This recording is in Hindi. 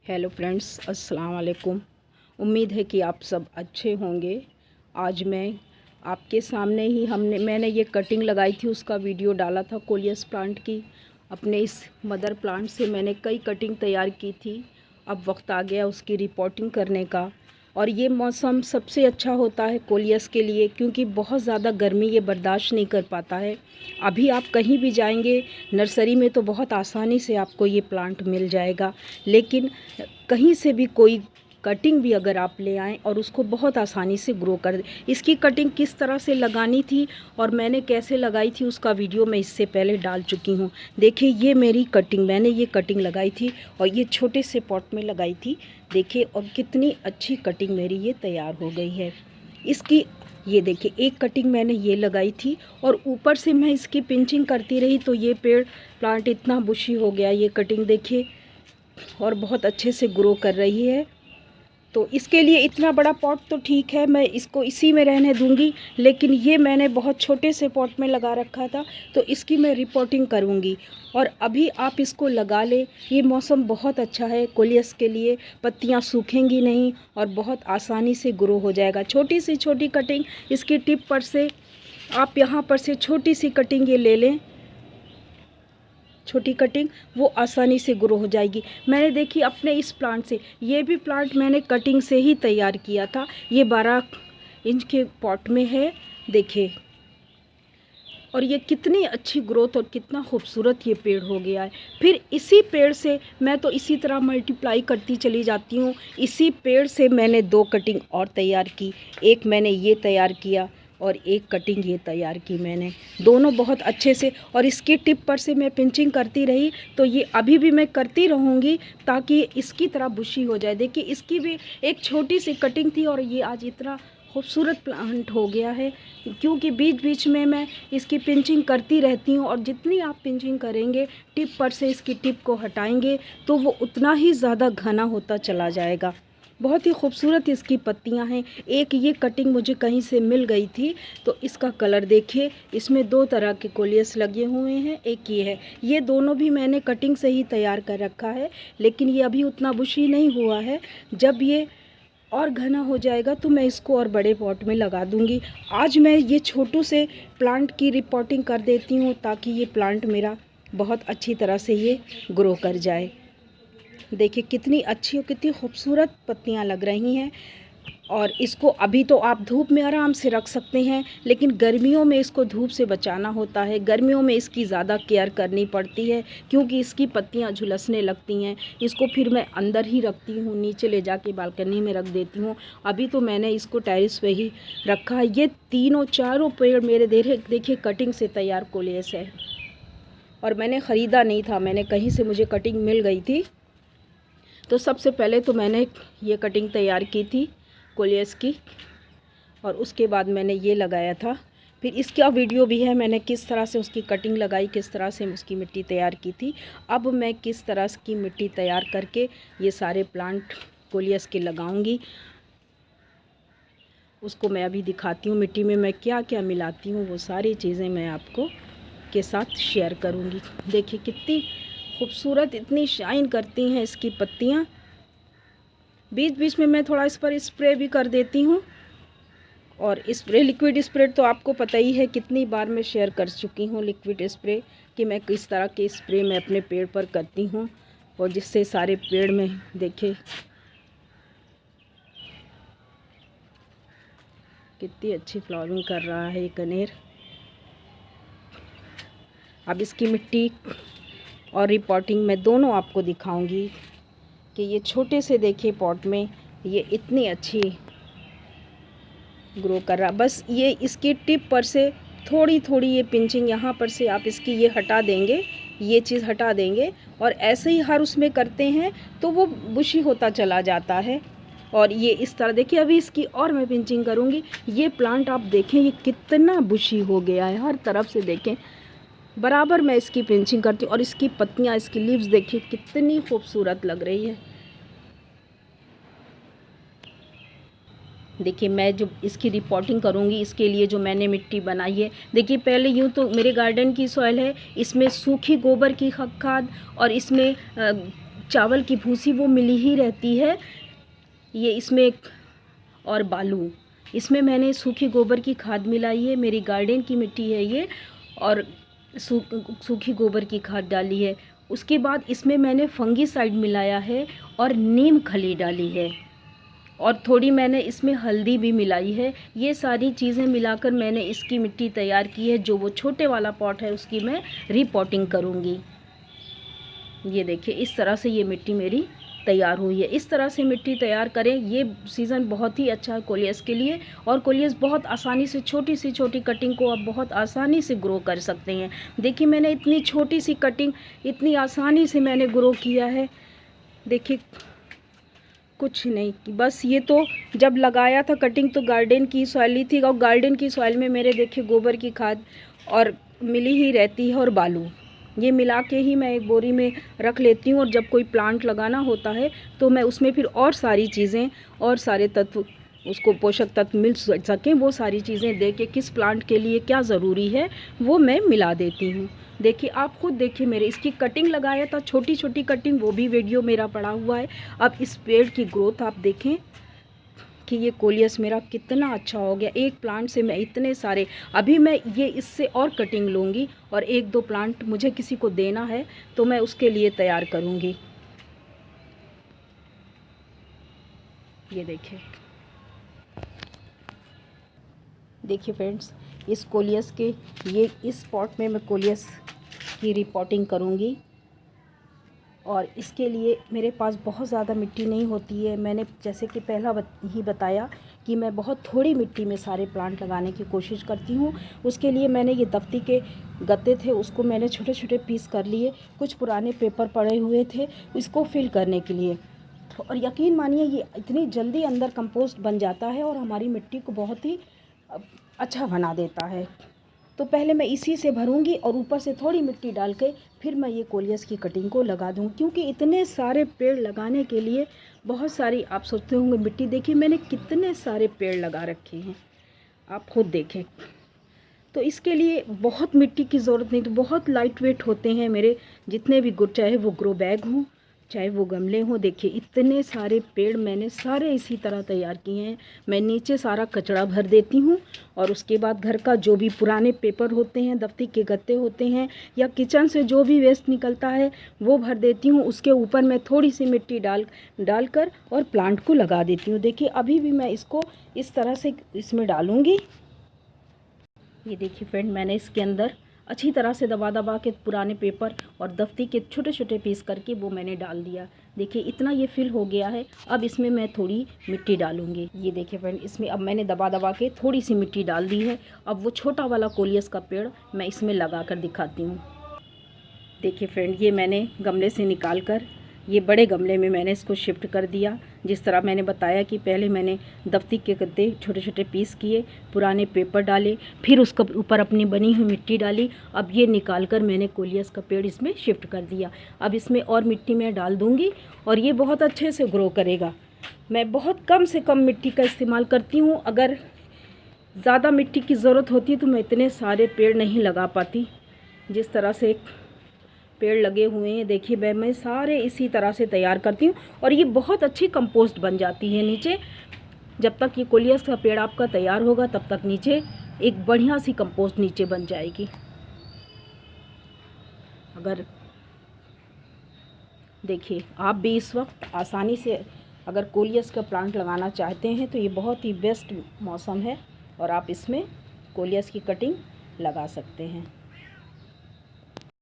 हेलो फ्रेंड्स, अस्सलाम वालेकुम। उम्मीद है कि आप सब अच्छे होंगे। आज मैं आपके सामने ही मैंने ये कटिंग लगाई थी, उसका वीडियो डाला था कोलियस प्लांट की। अपने इस मदर प्लांट से मैंने कई कटिंग तैयार की थी। अब वक्त आ गया उसकी रिपोर्टिंग करने का। और ये मौसम सबसे अच्छा होता है कोलियस के लिए, क्योंकि बहुत ज़्यादा गर्मी ये बर्दाश्त नहीं कर पाता है। अभी आप कहीं भी जाएंगे नर्सरी में तो बहुत आसानी से आपको ये प्लांट मिल जाएगा, लेकिन कहीं से भी कोई कटिंग भी अगर आप ले आएँ और उसको बहुत आसानी से ग्रो कर दें। इसकी कटिंग किस तरह से लगानी थी और मैंने कैसे लगाई थी उसका वीडियो मैं इससे पहले डाल चुकी हूँ। देखिए, ये मेरी कटिंग, मैंने ये कटिंग लगाई थी और ये छोटे से पॉट में लगाई थी। देखिए, और कितनी अच्छी कटिंग मेरी ये तैयार हो गई है। इसकी ये देखिए, एक कटिंग मैंने ये लगाई थी और ऊपर से मैं इसकी पिंचिंग करती रही तो ये प्लांट इतना बुशी हो गया। ये कटिंग देखिए, और बहुत अच्छे से ग्रो कर रही है। तो इसके लिए इतना बड़ा पॉट तो ठीक है, मैं इसको इसी में रहने दूंगी, लेकिन ये मैंने बहुत छोटे से पॉट में लगा रखा था तो इसकी मैं रिपोर्टिंग करूंगी। और अभी आप इसको लगा लें, ये मौसम बहुत अच्छा है कोलियस के लिए। पत्तियां सूखेंगी नहीं और बहुत आसानी से ग्रो हो जाएगा। छोटी सी छोटी कटिंग इसकी टिप पर से आप यहाँ पर से छोटी सी कटिंग ये ले लें, छोटी कटिंग, वो आसानी से ग्रो हो जाएगी। मैंने देखी अपने इस प्लांट से, ये भी प्लांट मैंने कटिंग से ही तैयार किया था। ये 12 इंच के पॉट में है, देखिए, और ये कितनी अच्छी ग्रोथ और कितना खूबसूरत ये पेड़ हो गया है। फिर इसी पेड़ से मैं तो इसी तरह मल्टीप्लाई करती चली जाती हूँ। इसी पेड़ से मैंने 2 कटिंग और तैयार की, एक मैंने ये तैयार किया और एक कटिंग ये तैयार की मैंने, दोनों बहुत अच्छे से। और इसकी टिप पर से मैं पिंचिंग करती रही तो ये अभी भी मैं करती रहूँगी ताकि इसकी तरह बुशी हो जाए। देखिए, इसकी भी एक छोटी सी कटिंग थी और ये आज इतना खूबसूरत प्लांट हो गया है, क्योंकि बीच बीच में मैं इसकी पिंचिंग करती रहती हूँ। और जितनी आप पिंचिंग करेंगे, टिप पर से इसकी टिप को हटाएंगे तो वो उतना ही ज़्यादा घना होता चला जाएगा। बहुत ही खूबसूरत इसकी पत्तियां हैं। एक ये कटिंग मुझे कहीं से मिल गई थी तो इसका कलर देखिए, इसमें 2 तरह के कोलियस लगे हुए हैं, एक ये है। ये दोनों भी मैंने कटिंग से ही तैयार कर रखा है, लेकिन ये अभी उतना बुशी नहीं हुआ है। जब ये और घना हो जाएगा तो मैं इसको और बड़े पॉट में लगा दूंगी। आज मैं ये छोटू से प्लांट की रिपोर्टिंग कर देती हूँ ताकि ये प्लांट मेरा बहुत अच्छी तरह से ये ग्रो कर जाए। देखिए, कितनी अच्छी और कितनी खूबसूरत पत्तियां लग रही हैं। और इसको अभी तो आप धूप में आराम से रख सकते हैं, लेकिन गर्मियों में इसको धूप से बचाना होता है। गर्मियों में इसकी ज़्यादा केयर करनी पड़ती है क्योंकि इसकी पत्तियां झुलसने लगती हैं। इसको फिर मैं अंदर ही रखती हूँ, नीचे ले जाके बालकनी में रख देती हूँ। अभी तो मैंने इसको टेरेस पे ही रखा है। ये तीनों चारों पेड़ मेरे देखिए कटिंग से तैयार कोलियस है और मैंने ख़रीदा नहीं था, मैंने कहीं से मुझे कटिंग मिल गई थी। तो सबसे पहले तो मैंने ये कटिंग तैयार की थी कोलियस की और उसके बाद मैंने ये लगाया था। फिर इसका वीडियो भी है, मैंने किस तरह से उसकी कटिंग लगाई, किस तरह से उसकी मिट्टी तैयार की थी। अब मैं किस तरह की मिट्टी तैयार करके ये सारे प्लांट कोलियस के लगाऊंगी उसको मैं अभी दिखाती हूँ। मिट्टी में मैं क्या क्या मिलाती हूँ वो सारी चीज़ें मैं आपको के साथ शेयर करूँगी। देखिए, कितनी खूबसूरत, इतनी शाइन करती हैं इसकी पत्तियाँ। बीच बीच में मैं थोड़ा इस पर स्प्रे भी कर देती हूँ। और स्प्रे, लिक्विड स्प्रे तो आपको पता ही है, कितनी बार मैं शेयर कर चुकी हूँ लिक्विड स्प्रे कि मैं किस तरह के स्प्रे मैं अपने पेड़ पर करती हूँ और जिससे सारे पेड़ में देखिए कितनी अच्छी फ्लावरिंग कर रहा है ये कनेर। अब इसकी मिट्टी और रिपोर्टिंग मैं दोनों आपको दिखाऊंगी कि ये छोटे से देखिए पॉट में ये इतनी अच्छी ग्रो कर रहा। बस ये इसकी टिप पर से थोड़ी थोड़ी ये पिंचिंग यहाँ पर से आप इसकी ये हटा देंगे, ये चीज़ हटा देंगे और ऐसे ही हर उसमें करते हैं तो वो बुशी होता चला जाता है। और ये इस तरह देखिए, अभी इसकी और मैं पिंचिंग करूँगी। ये प्लांट आप देखें ये कितना बुशी हो गया है, हर तरफ से देखें बराबर मैं इसकी पिंचिंग करती हूँ। और इसकी पत्तियाँ, इसकी लीव्स देखिए कितनी खूबसूरत लग रही है। देखिए, मैं जो इसकी रिपोर्टिंग करूँगी इसके लिए जो मैंने मिट्टी बनाई है, देखिए पहले यूँ तो मेरे गार्डन की सॉइल है, इसमें सूखी गोबर की खाद और इसमें चावल की भूसी वो मिली ही रहती है। ये इसमें और बालू, इसमें मैंने सूखी गोबर की खाद मिलाई है, मेरी गार्डन की मिट्टी है ये, और सूखी गोबर की खाद डाली है। उसके बाद इसमें मैंने फंगीसाइड मिलाया है और नीम खली डाली है, और थोड़ी मैंने इसमें हल्दी भी मिलाई है। ये सारी चीज़ें मिलाकर मैंने इसकी मिट्टी तैयार की है। जो वो छोटे वाला पॉट है उसकी मैं रीपॉटिंग करूँगी। ये देखिए इस तरह से ये मिट्टी मेरी तैयार हुई है। इस तरह से मिट्टी तैयार करें। ये सीज़न बहुत ही अच्छा है कोलियस के लिए, और कोलियस बहुत आसानी से छोटी सी छोटी कटिंग को आप बहुत आसानी से ग्रो कर सकते हैं। देखिए मैंने इतनी छोटी सी कटिंग इतनी आसानी से मैंने ग्रो किया है। देखिए कुछ नहीं, बस ये तो जब लगाया था कटिंग तो गार्डन की सॉइल थी, और गार्डन की सॉइल में मेरे देखिए गोबर की खाद और मिली ही रहती है और बालू, ये मिला के ही मैं एक बोरी में रख लेती हूँ। और जब कोई प्लांट लगाना होता है तो मैं उसमें फिर और सारी चीज़ें और सारे तत्व, उसको पोषक तत्व मिल सकें, वो सारी चीज़ें दे के किस प्लांट के लिए क्या ज़रूरी है वो मैं मिला देती हूँ। देखिए आप खुद देखिए, मेरे इसकी कटिंग लगाया था छोटी छोटी कटिंग, वो भी वीडियो मेरा पड़ा हुआ है। अब इस पेड़ की ग्रोथ आप देखें कि ये कोलियस मेरा कितना अच्छा हो गया। एक प्लांट से मैं इतने सारे, अभी मैं ये इससे और कटिंग लूँगी और एक दो प्लांट मुझे किसी को देना है तो मैं उसके लिए तैयार करूँगी। ये देखिए फ्रेंड्स, इस कोलियस के ये इस पॉट में मैं कोलियस की रिपोर्टिंग करूँगी, और इसके लिए मेरे पास बहुत ज़्यादा मिट्टी नहीं होती है। मैंने जैसे कि पहला ही बताया कि मैं बहुत थोड़ी मिट्टी में सारे प्लांट लगाने की कोशिश करती हूँ। उसके लिए मैंने ये दफ्ती के गत्ते थे उसको मैंने छोटे छोटे पीस कर लिए, कुछ पुराने पेपर पड़े हुए थे इसको फिल करने के लिए, और यकीन मानिए ये इतनी जल्दी अंदर कंपोस्ट बन जाता है और हमारी मिट्टी को बहुत ही अच्छा बना देता है। तो पहले मैं इसी से भरूंगी और ऊपर से थोड़ी मिट्टी डाल के फिर मैं ये कोलियस की कटिंग को लगा दूँ, क्योंकि इतने सारे पेड़ लगाने के लिए बहुत सारी, आप सोचते होंगे मिट्टी, देखिए मैंने कितने सारे पेड़ लगा रखे हैं, आप खुद देखें। तो इसके लिए बहुत मिट्टी की ज़रूरत नहीं, तो बहुत लाइट वेट होते हैं मेरे जितने भी चाहे वो ग्रो बैग हों चाहे वो गमले हों। देखिए इतने सारे पेड़ मैंने सारे इसी तरह तैयार किए हैं। मैं नीचे सारा कचरा भर देती हूँ, और उसके बाद घर का जो भी पुराने पेपर होते हैं, दफ्ती के गत्ते होते हैं, या किचन से जो भी वेस्ट निकलता है वो भर देती हूँ। उसके ऊपर मैं थोड़ी सी मिट्टी डालकर और प्लांट को लगा देती हूँ। देखिए अभी भी मैं इसको इस तरह से इसमें डालूँगी। ये देखिए फ्रेंड, मैंने इसके अंदर अच्छी तरह से दबा के पुराने पेपर और दफ्ती के छोटे छोटे पीस करके वो मैंने डाल दिया। देखिए इतना ये फिल हो गया है। अब इसमें मैं थोड़ी मिट्टी डालूंगी। ये देखिए फ्रेंड, इसमें अब मैंने दबा के थोड़ी सी मिट्टी डाल दी है। अब वो छोटा वाला कोलियस का पेड़ मैं इसमें लगा कर दिखाती हूँ। देखिए फ्रेंड, ये मैंने गमले से निकाल कर ये बड़े गमले में मैंने इसको शिफ्ट कर दिया। जिस तरह मैंने बताया कि पहले मैंने दफ्ती के गद्दे छोटे छोटे पीस किए, पुराने पेपर डाले, फिर उसके ऊपर अपनी बनी हुई मिट्टी डाली। अब ये निकाल कर मैंने कोलियस का पेड़ इसमें शिफ्ट कर दिया। अब इसमें और मिट्टी मैं डाल दूँगी और ये बहुत अच्छे से ग्रो करेगा। मैं बहुत कम से कम मिट्टी का इस्तेमाल करती हूँ। अगर ज़्यादा मिट्टी की ज़रूरत होती तो मैं इतने सारे पेड़ नहीं लगा पाती। जिस तरह से पेड़ लगे हुए हैं देखिए, मैं सारे इसी तरह से तैयार करती हूँ, और ये बहुत अच्छी कंपोस्ट बन जाती है नीचे। जब तक ये कोलियस का पेड़ आपका तैयार होगा तब तक नीचे एक बढ़िया सी कंपोस्ट नीचे बन जाएगी। अगर देखिए आप भी इस वक्त आसानी से अगर कोलियस का प्लांट लगाना चाहते हैं तो ये बहुत ही बेस्ट मौसम है, और आप इसमें कोलियस की कटिंग लगा सकते हैं।